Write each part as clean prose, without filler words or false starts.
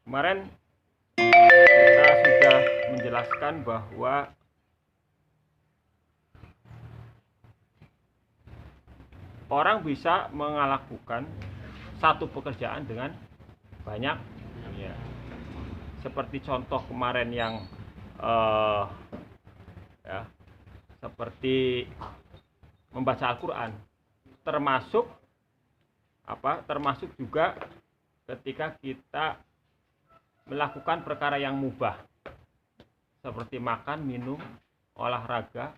Kemarin kita sudah menjelaskan bahwa orang bisa melakukan satu pekerjaan dengan banyak, ya. Seperti contoh kemarin yang ya, seperti membaca Al-Quran, termasuk juga ketika kita melakukan perkara yang mubah seperti makan, minum, olahraga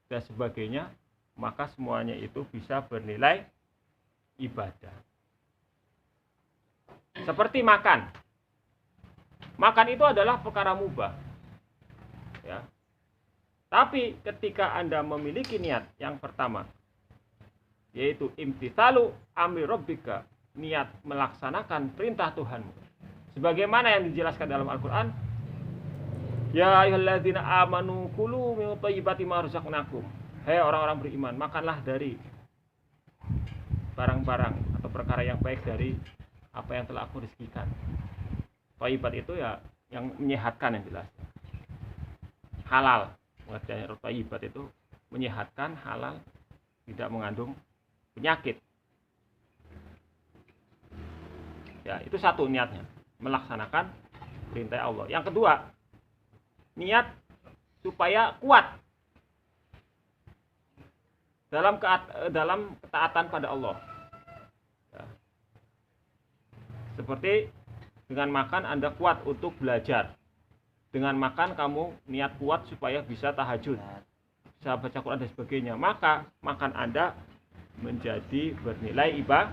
dan sebagainya, maka semuanya itu bisa bernilai ibadah. Seperti makan itu adalah perkara mubah, ya. Tapi ketika Anda memiliki niat yang pertama, yaitu imtitsalu amri rabbika, niat melaksanakan perintah Tuhanmu, sebagaimana yang dijelaskan dalam Al-Quran, ya ayyuhalladzina amanu kulu min thayyibati ma razaqnakum, hei orang-orang beriman, makanlah dari barang-barang atau perkara yang baik dari apa yang telah aku rezekikan. Thayyibat itu ya yang menyehatkan, yang jelas halal. Pengertian thayyibat itu menyehatkan, halal, tidak mengandung penyakit. Ya, itu satu niatnya, melaksanakan perintah Allah. Yang kedua, niat supaya kuat dalam ketaatan pada Allah. Ya. Seperti dengan makan Anda kuat untuk belajar. Dengan makan kamu niat kuat supaya bisa tahajud, bisa baca Quran dan sebagainya. Maka makan Anda menjadi bernilai ibadah.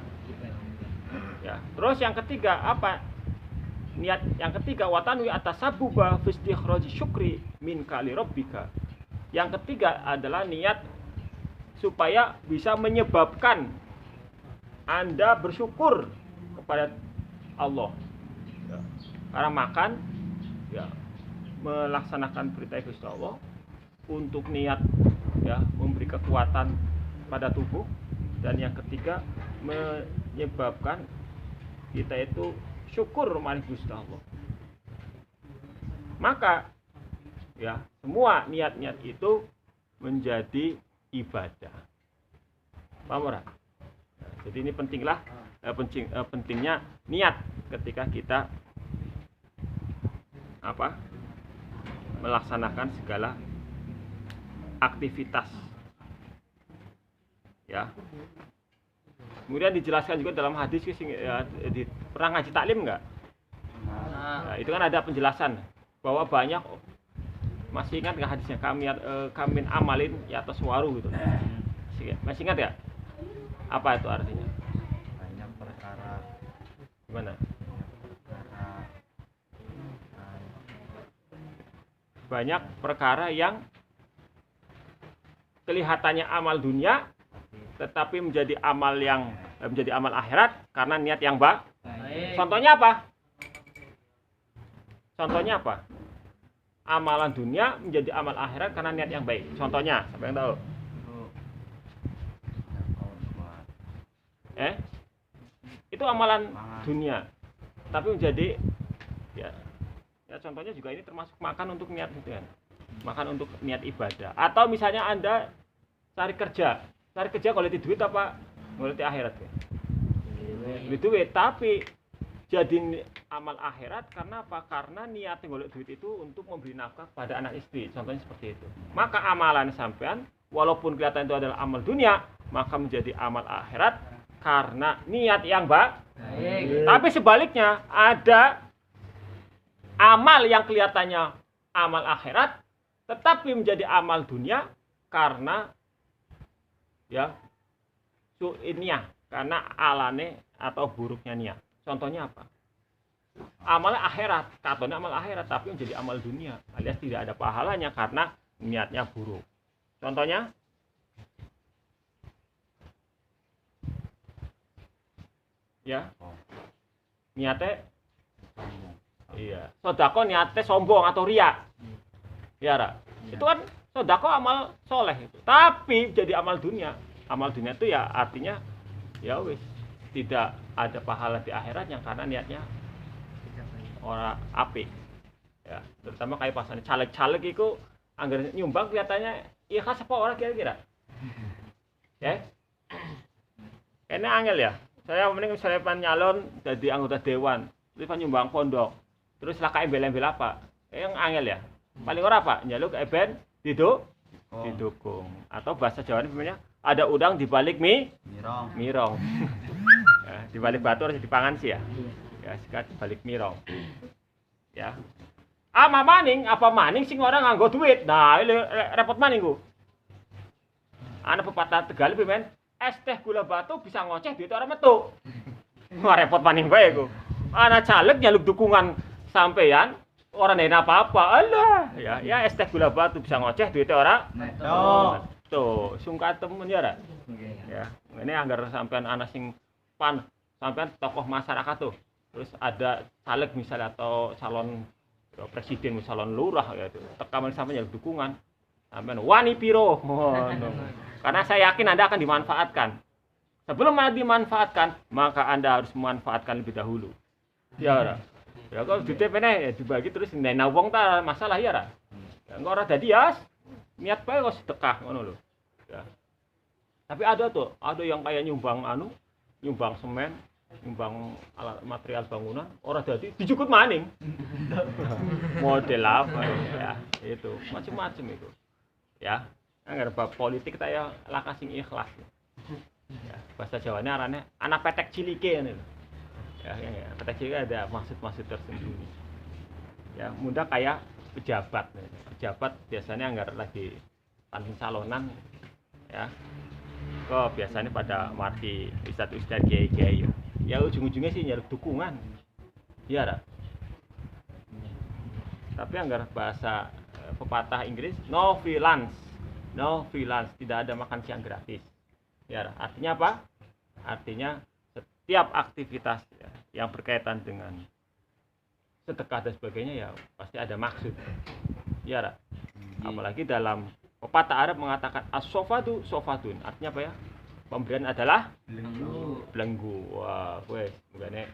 Ya. Terus yang ketiga apa? Niat yang ketiga, watanwi atasabuba fi istikhraji syukri min kali rabbika. Yang ketiga adalah niat supaya bisa menyebabkan Anda bersyukur kepada Allah. Ya. Karena makan, ya, melaksanakan perintah Gusti Allah, untuk niat, ya, memberi kekuatan pada tubuh, dan yang ketiga menyebabkan kita itu syukur kepada Gusti Allah. Maka ya, semua niat-niat itu menjadi ibadah. Paham ora? Jadi ini pentingnya niat ketika kita melaksanakan segala aktivitas. Ya. Kemudian dijelaskan juga dalam hadis, ya, pernah ngaji taklim enggak? Nah, itu kan ada penjelasan bahwa banyak, masih ingat nggak hadisnya, kamin amalin ya atas waru gitu. Masih ingat ya? Apa itu artinya? Banyak perkara. Gimana? Banyak perkara yang kelihatannya amal dunia, tetapi menjadi amal akhirat karena niat yang baik. Contohnya apa? Amalan dunia menjadi amal akhirat karena niat yang baik. Contohnya, siapa yang tahu? Itu amalan dunia, tapi menjadi, ya contohnya juga ini termasuk makan untuk niat gitu kan. Makan untuk niat ibadah. Atau misalnya Anda cari kerja golek duit apa golek akhirat ya? Duit, tapi jadi amal akhirat karena apa? Karena niat golek duit itu untuk memberi nafkah pada anak istri, contohnya seperti itu. Maka amalan sampean walaupun kelihatan itu adalah amal dunia, maka menjadi amal akhirat karena niat yang baik. Tapi sebaliknya, ada amal yang kelihatannya amal akhirat tetapi menjadi amal dunia karena, ya, su'iniyah, karena alane atau buruknya niat. Contohnya apa? Amal akhirat, katanya amal akhirat tapi menjadi amal dunia, alias tidak ada pahalanya karena niatnya buruk. Contohnya, ya, niatnya, iya, sodako niatnya sombong atau riya, ya, itu kan sodako amal soleh itu, tapi jadi amal dunia. Amal dunia itu ya artinya, ya wis, tidak ada pahala di akhiratnya karena niatnya ora apik. Ya, terutama kayak pasane caleg-caleg iku anggar nyumbang kelihatannya ikhlas apa ora kira-kira? Ya. Kene angel ya. Saya mending misalnya pan nyalon jadi anggota dewan, terus pan nyumbang pondok. Terus lah kayak embel-embel apa? Yang angel ya. Paling ora apa? Nyaluk eben didukung. Atau bahasa Jawa ini sebenarnya ada udang di balik mirong. Ya, di balik batu harus dipangan sih ya. Ya, sekat di balik mirong. Ya. Ama maning, apa maning sing orang nganggo duit. Nah, ini repot maning ku. Ana pepatah Tegal iki men, es teh gula batu bisa ngoceh duit orang metu. Wah, repot maning bae ku. Ana caleg nyaluk dukungan sampeyan, orang nena apa-apa. Alah, ya es teh gula batu bisa ngoceh duit orang Metu. tuh, sungkatem ya. Ya, ini anggar sampean ana sing pan, sampean tokoh masyarakat tuh. Terus ada caleg misalnya atau calon presiden misalnya lurah ya itu tekaman sampai nyaluk dukungan sampai wani piro karena saya yakin Anda akan dimanfaatkan sebelum Anda dimanfaatkan maka Anda harus memanfaatkan lebih dahulu ya kalau di TP ya dibagi terus nena wong ta masalah ya ra enggak ora dadi ya niat bae kok sedekah ngono lho ya tapi ada yang kayak nyumbang semen nyumbang alat material bangunan orang jadi dijukut maning model apa ya itu macam-macam itu ya anggar bab politik saya laka sing ikhlas ya bahasa Jawanya arane anak petek cilike ini ya petek cilike ada maksud-maksud tersendiri ya mudah kayak pejabat biasanya anggar lagi tanding salonan ya kok biasanya pada marti ustadz kiai ya ujung-ujungnya sih nyari dukungan iya ra tapi anggar bahasa pepatah Inggris no freelance tidak ada makan siang gratis ya ra artinya apa artinya setiap aktivitas ya, yang berkaitan dengan sedekah dan sebagainya ya pasti ada maksud ya ra apalagi dalam pepatah Arab mengatakan as-sofatu sofatun artinya apa ya pemberian adalah belenggu. Wah, wes, ngene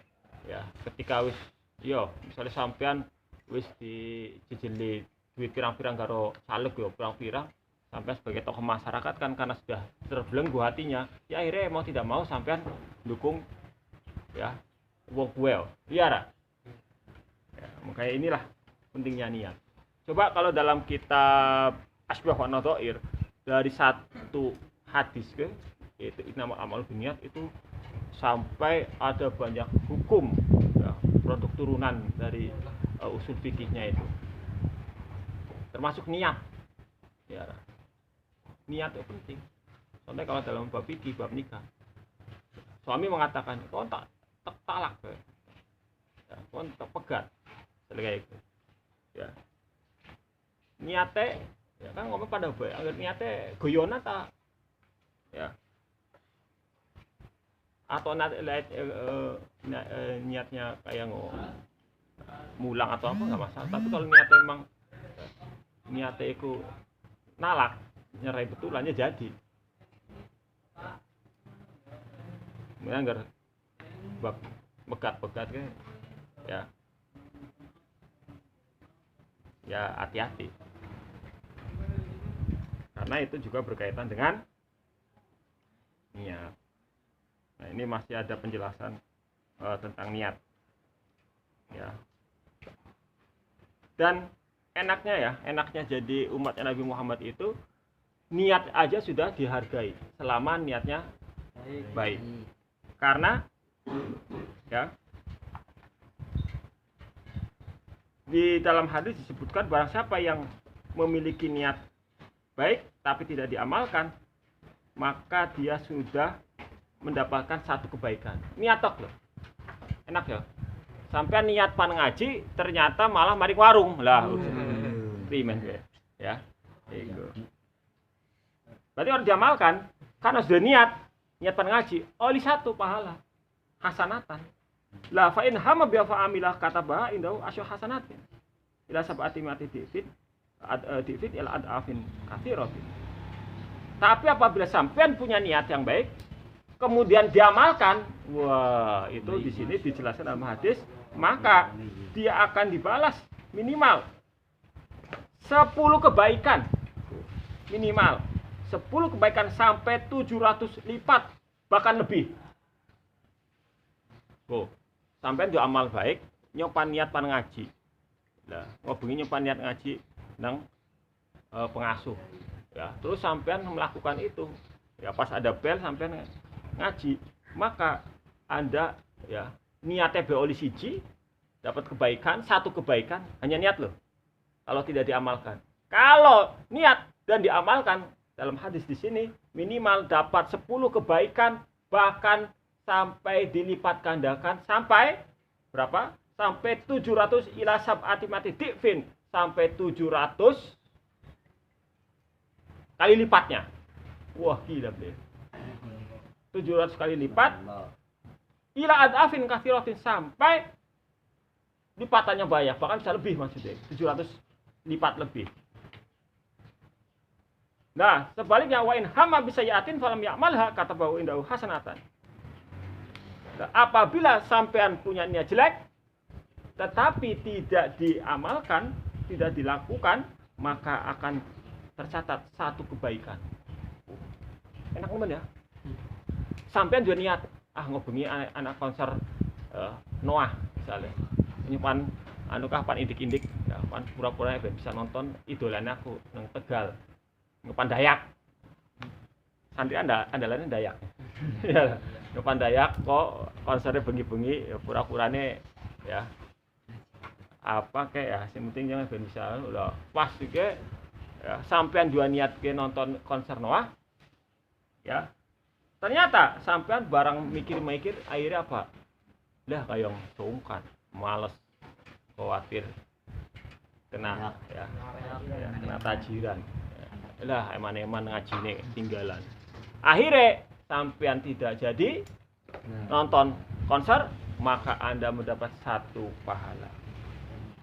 ya. Ketika wis yo misalnya sampean wis dijejeli duit pirang-pirang karo caleg yo pirang-pirang sampean sebagai tokoh masyarakat kan karena sudah terbelenggu hatinya, ya akhirnya mau tidak mau sampean dukung ya wong well. Iya ra? Ya, makanya inilah pentingnya niat. Coba kalau dalam kitab Asbah wa Nadhair dari satu hadis ke itu nama amal biniat itu sampai ada banyak hukum ya, produk turunan dari usul fikihnya itu termasuk niat ya niat itu penting soalnya kalau dalam bab fikih bab nikah suami mengatakan kau tak talak ya, kau tak pegat kayak itu ya niate ya kan ngomong pada baik agar niate goyona tak ya atau niatnya kayak mulang atau apa nggak masalah tapi kalau niatnya memang niatnya itu nalak nyerai betulannya jadi kemudian nggak begat kan ya hati-hati karena itu juga berkaitan dengan niat. Nah, ini masih ada penjelasan tentang niat. Ya. Dan enaknya jadi umatnya Nabi Muhammad itu niat aja sudah dihargai selama niatnya baik. Karena ya di dalam hadis disebutkan barang siapa yang memiliki niat baik tapi tidak diamalkan, maka dia sudah mendapatkan satu kebaikan. Niat tok loh. Enak ya. Sampai niat pan ngaji ternyata malah mari warung lah. Primen ya. Itu. Berarti harus diamalkan karena sudah niat pan ngaji, oli satu pahala hasanatan. La fa in hama bi fa amilah katabaha indahu asy hasanatin. Ila sab'ati mati difit ila adafin katsiratin. Tapi apabila sampean punya niat yang baik, kemudian diamalkan, wah itu di sini dijelaskan dalam hadis, maka dia akan dibalas minimal 10 kebaikan, minimal 10 kebaikan sampai 700 lipat bahkan lebih. Oh, sampai dia amal baik, nyopan niat pan ngaji. Lah, ngobengi nyopan niat ngaji nang pengasuh. Ya, terus sampean melakukan itu. Ya, pas ada bel sampean ngaji, maka Anda ya niatnya beoli siji dapat kebaikan, satu kebaikan, hanya niat loh. Kalau tidak diamalkan. Kalau niat dan diamalkan, dalam hadis di sini minimal dapat 10 kebaikan, bahkan sampai dilipat gandakan sampai berapa? Sampai 700 ila sab'ati mati di'fin, sampai 700 kali lipatnya. Wah, gila beliau. 700 kali lipat ila adafin katsiratin, sampai lipatannya banyak, bahkan bisa lebih maksudnya, 700 lipat lebih. Nah, sebaliknya wa in hamma bisayatin falam ya'malha katabahu indahu hasanatan. Nah, apabila sampean punya niat jelek tetapi tidak diamalkan, tidak dilakukan, maka akan tercatat satu kebaikan. Enak teman ya. Sampean juga niat, ngobengi anak konser Noah misalnya. Nyupan pan indik-indik, ya, pan pura-pura bisa nonton idolane aku nang Tegal. Nyupan Dayak. Santri andalannya Dayak. Ya, nyupan Dayak kok konsernya bengi-bengi, ya, pura-purane ya. Apa kayak ya, yang penting jangan bisa udah pas juga ya, sampean dua niat ke nonton konser Noah ya, ternyata sampean barang mikir-mikir akhirnya apa, dah kayak sungkan, males, khawatir kena ya, kena tajiran ya. Lah eman-eman ngajine tinggalan, akhirnya sampean tidak jadi nonton konser, maka Anda mendapat satu pahala.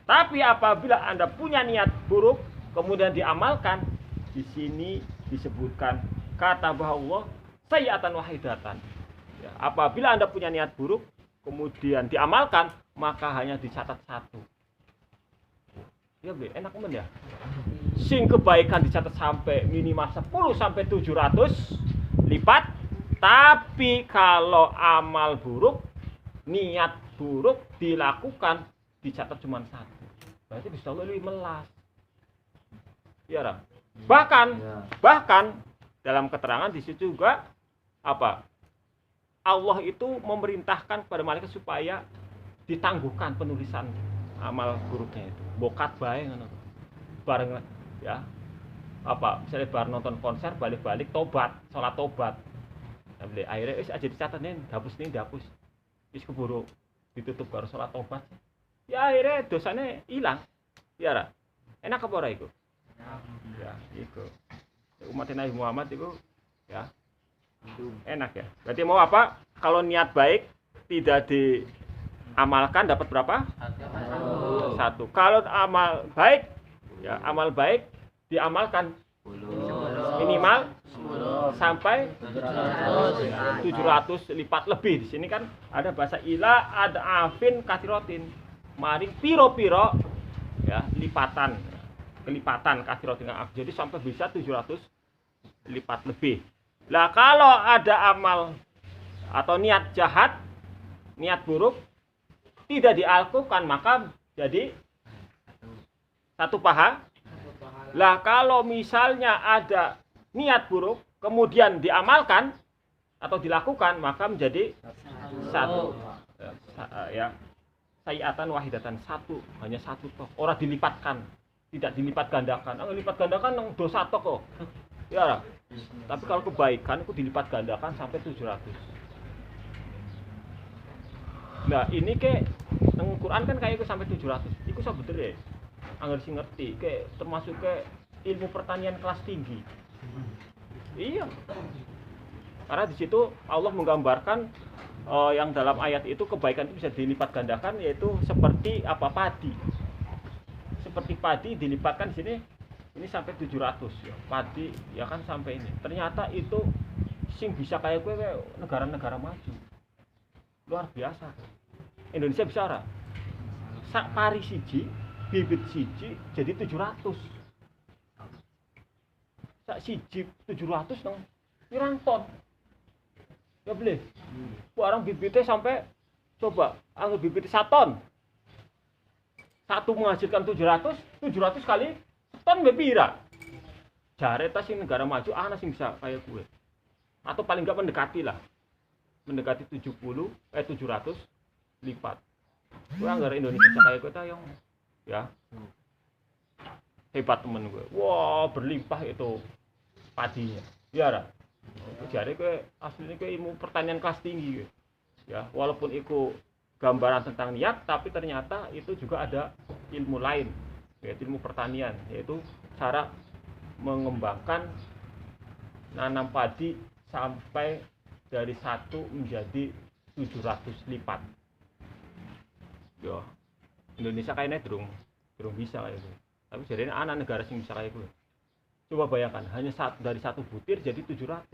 Tapi apabila Anda punya niat buruk kemudian diamalkan, di sini disebutkan kata bahwa sayyatan wahidatan. Ya, apabila Anda punya niat buruk kemudian diamalkan, maka hanya dicatat satu. Ya, enak men ya. Sing kebaikan dicatat sampai minimal 10 sampai 700 lipat. Tapi kalau amal buruk, niat buruk dilakukan, dicatat cuma satu. Berarti bisa lebih melas. Ya, bahkan dalam keterangan di situ juga apa? Allah itu memerintahkan kepada malaikat supaya ditangguhkan penulisan amal buruknya itu. Bokat bae ngono. Bareng ya. Apa? Misalnya bareng nonton konser balik-balik tobat, salat tobat. Akhirnya wis aja dicatat nih, dihapus. Wis keburu ditutup karo salat tobat. Ya akhirnya dosanya hilang. Ya ra. Enak apa ora iku? Ya, iku. Umat Nabi Muhammad itu ya enak ya. Berarti mau apa? Kalau niat baik tidak diamalkan dapat berapa? Satu. Kalau amal baik ya, amal baik diamalkan minimal 10 sampai 700 lipat lebih. Di sini kan ada bahasa ila ada afin katirotin, maring piro-piro ya, lipatan, kelipatan katirotin. Jadi sampai bisa 700 lipat lebih. Lah kalau ada amal atau niat jahat, niat buruk tidak dilakukan, maka jadi satu pahala. Lah kalau misalnya ada niat buruk kemudian diamalkan atau dilakukan, maka menjadi satu ya, sayyatan wahidatan, satu, hanya satu toh. Orang dilipatkan, tidak dilipat gandakan. Lipat gandakan nang dosa toh kok. Ya. Tapi kalau kebaikan itu dilipat gandakan sampai 700. Nah, ini ke nang Quran kan kayak itu sampai 700. Iku sebenarnya anggar sing ngerti ke termasuk ke ilmu pertanian kelas tinggi. Iya. Karena di situ Allah menggambarkan yang dalam ayat itu kebaikan itu bisa dilipat gandakan, yaitu seperti apa, padi. Seperti padi dilipatkan di sini ini sampai 700 ya. Padi ya kan sampai ini. Ternyata itu sing bisa kayak gue negara-negara maju. Luar biasa. Indonesia bisa ora? Sak pari siji, bibit siji jadi 700. Sak siji 700 nang pirang ton. Ya boleh. Barang bibitnya sampai coba anggap bibit 1 ton. Satu menghasilkan 700 kali ton bepira. Jare tas sing negara maju ana sing bisa kayak gue. Atau paling enggak mendekati lah. Mendekati 700 lipat. Gue anggere Indonesia kayak gue ta yang ya. Hebat temen gue. Wah, berlimpah itu padinya. Ya ra. Jare gue aslinya gue ilmu pertanian kelas tinggi gue. Ya, walaupun itu gambaran tentang niat, tapi ternyata itu juga ada ilmu lain, yaitu ilmu pertanian, yaitu cara mengembangkan nanam padi sampai dari 1 menjadi 700 lipat. Yo, Indonesia kayaknya durung bisa kayak gitu. Tapi jadi anak negara sing bisa kayak gue. Coba bayangkan, hanya dari 1 butir jadi 700.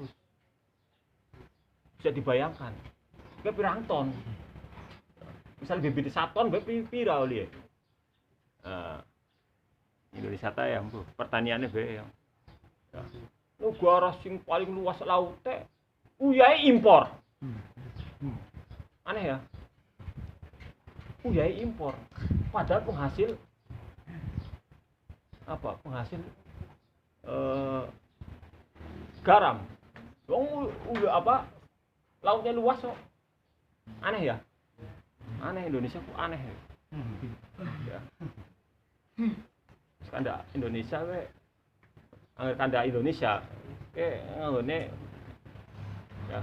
Bisa dibayangkan. Ke pirang ton. Misal bibit 1 ton bae pira oli. Indonesia ta ya, pertaniannya bae ya. Negara sing paling luas laute uyahe impor. Aneh ya. Uyahe impor. Padahal penghasil garam. Wong lautnya luas kok. Aneh ya. Aneh Indonesia kok aneh ya. Kanda Indonesia we kanda Indonesia nggone ya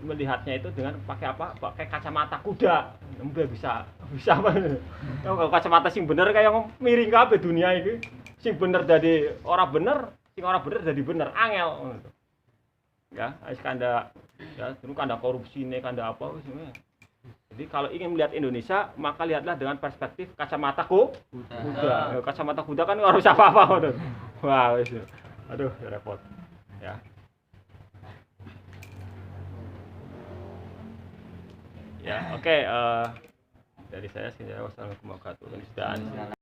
melihatnya itu dengan pakai apa? Pakai kacamata kuda. Mbak bisa apa? Kalau kacamata sing bener kayak miring kabeh dunia iki. Sing bener dadi ora bener, sing ora bener dadi bener, angel. Ya, wis kanda ya, dulu kanda korupsine, kanda apa wis. Jadi kalau ingin melihat Indonesia, maka lihatlah dengan perspektif kacamata kuda. Kacamata kuda kan harus apa-apa. Wah, wis. Aduh, repot. Ya. Ya, oke. Dari saya sekian. Wassalamualaikum warahmatullahi wabarakatuh.